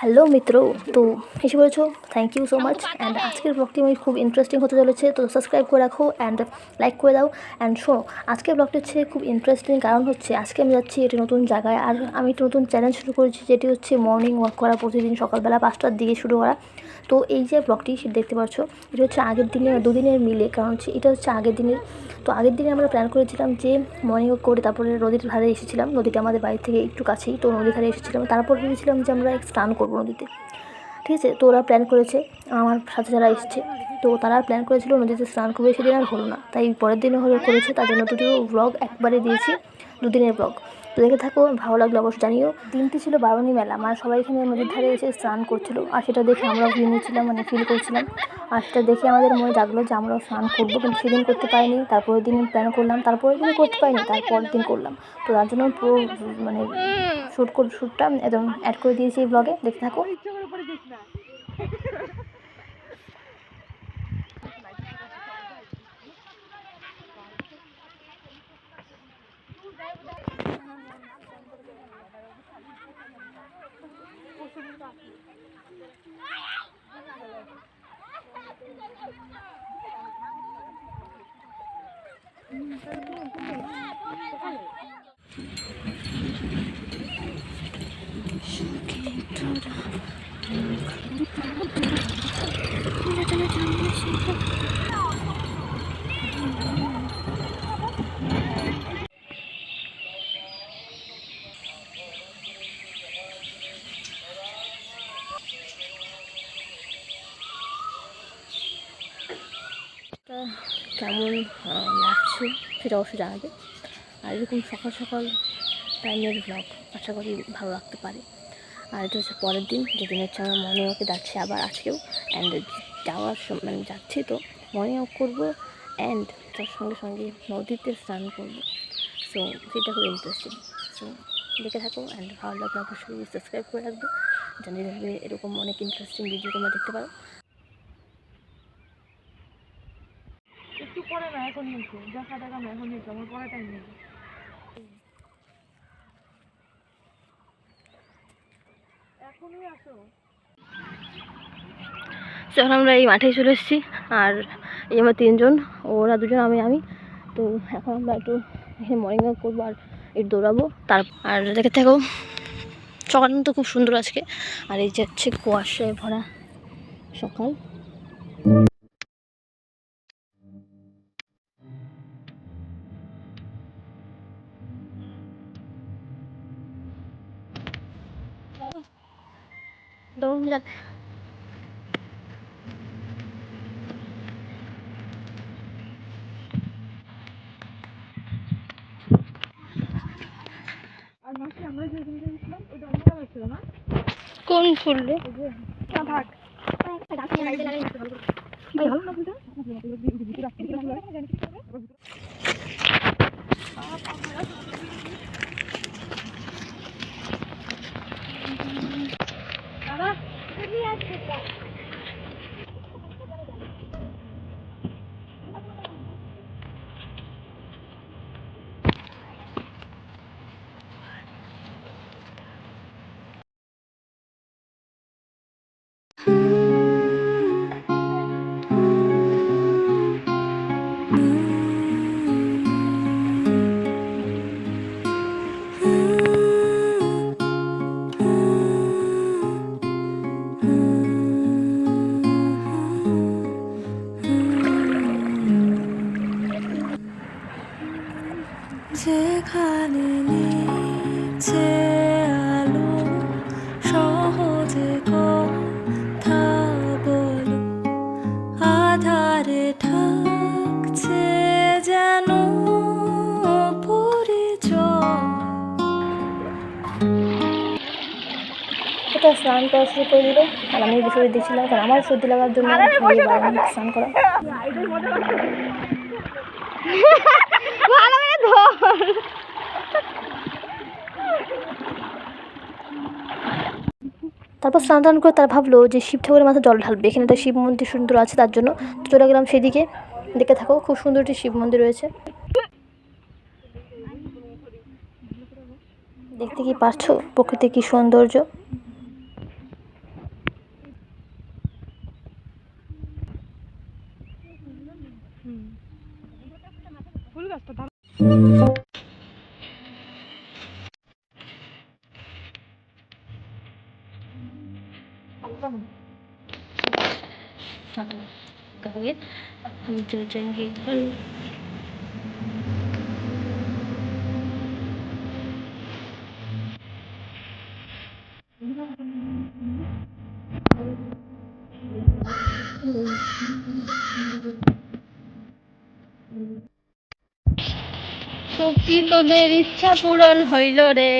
Hello মিত্র, তো এসে বলেছো, thank you so much. And আজকের ব্লগটি আমি খুব ইন্টারেস্টিং হতে চলেছে, তো সাবস্ক্রাইব করে রাখো অ্যান্ড লাইক করে দাও। অ্যান্ড শোনো, আজকের ব্লগটি হচ্ছে খুব ইন্টারেস্টিং, কারণ হচ্ছে আজকে আমি যাচ্ছি একটি নতুন জায়গায়। আর আমি একটি নতুন চ্যালেঞ্জ শুরু করেছি, যেটি হচ্ছে মর্নিং ওয়াক করা, প্রতিদিন সকালবেলা 5টার দিকে শুরু করা। তো এই যে ব্লগটি সেটা দেখতে পাচ্ছ, এটা হচ্ছে আগের দিনের দুদিনের মিলে, কারণ হচ্ছে এটা হচ্ছে আগের দিনের। তো আগের দিনে আমরা প্ল্যান করেছিলাম যে মর্নিং ওয়াক করে তারপরে নদীর ধারে এসেছিলাম। নদীটা আমাদের বাড়ি থেকে একটু কাছেই, তো নদীর ধারে এসেছিলাম। তারপর ভেবেছিলাম যে আমরা স্নান করবো নদীতে, ঠিক আছে। তো ওরা প্ল্যান করেছে, আমার সাথে যারা এসছে, তো তারা প্ল্যান করেছিল নদীতে স্নান করবে, সেদিন আর হলো না। তাই পরের দিনে করেছে, তার জন্য দুটো ব্লগ একবারে দিয়েছি, দুদিনের ব্লগ। তো দেখে থাকো, ভালো লাগলো অবশ্যই জানিও। দিনটি ছিল বারুণী মেলা, মানে সবাই এখানে নদীর ধারে এসে স্নান করছিল, আর সেটা দেখে আমরা ভিউ নিচ্ছিলাম, মানে ফিল করছিলাম। আর সেটা দেখে আমাদের মনে জাগলো যে আমরাও স্নান করবো, কিন্তু সেদিন করতে পারিনি। তারপরের দিন প্ল্যান করলাম, তারপরের দিন করতে পারিনি, তারপরের দিন করলাম। তো তার জন্য পুরো মানে শ্যুটটা একদম অ্যাড করে দিয়েছি এই ব্লগে, দেখতে থাকো। কেমন লাগছে সেটা অবশ্যই জানাবে। আর এরকম সকাল সকাল টাইমের ব্লগ আশা করি ভালো লাগতে পারে। আর এটা হচ্ছে পরের দিন, যেদিন হচ্ছে আমরা মর্নিং ওয়াকে যাচ্ছি আবার আজকেও। অ্যান্ড যাওয়ার মানে যাচ্ছি তো মর্নিং ওয়াক করবো, অ্যান্ড তার সঙ্গে সঙ্গে নদীতে স্নান করবো। সো সেটা খুব ইন্টারেস্টিং। সো দেখে থাকো, অ্যান্ড ভালো লাগলে অবশ্যই সাবস্ক্রাইব করে রাখবে, জানিয়ে রাখবে এরকম অনেক ইন্টারেস্টিং ভিডিও তোমরা দেখতে পারো। একটু পরে না, এখন নিচে দেখা দেখা না, এখন নিচে আমার পরে টাইম নেই। এখনই আসো। যখন আমরা এই মাঠে চলে এসেছি, আর এই আমরা তিনজন, ওরা দুজন, আমি। তো এখন আমরা একটু এখানে মর্নিং ওয়াক করবো আর একটু দৌড়াবো। আর দেখে থাকো, সকালটা তো খুব সুন্দর আজকে। আর এই যে হচ্ছে কুয়াশায় ভরা সকাল। দৌড় যাবে। আর মাসে আমরা যে দিনটা গেছিলাম ওইটা অন্যটা হয়েছিল না? কোন ফুললে থাক ভালো না ফুলটা? যেখানে নিচে আলো সহজে কথা বলো, আধারে ঠাকছে যেন পরিচয়। এটা স্নান করা শুরু করে দিল, আর আমি বসে দিয়েছিলাম, কারণ আমার সর্দি লাগার জন্য স্নান করা। তারপর স্নান টান করে তারা ভাবলো যে শিব ঠাকুরের মাথায় জল ঢালবে, এখানে একটা শিব মন্দির সুন্দর আছে, তার জন্য চলে গেলাম সেদিকে। দেখে থাকো, খুব সুন্দর একটি শিব মন্দির রয়েছে, দেখতে কি পাচ্ছ প্রকৃতির কি সৌন্দর্য। gawin ang jajanggihan. সত্যি তোদের ইচ্ছা পূরণ হইল রে।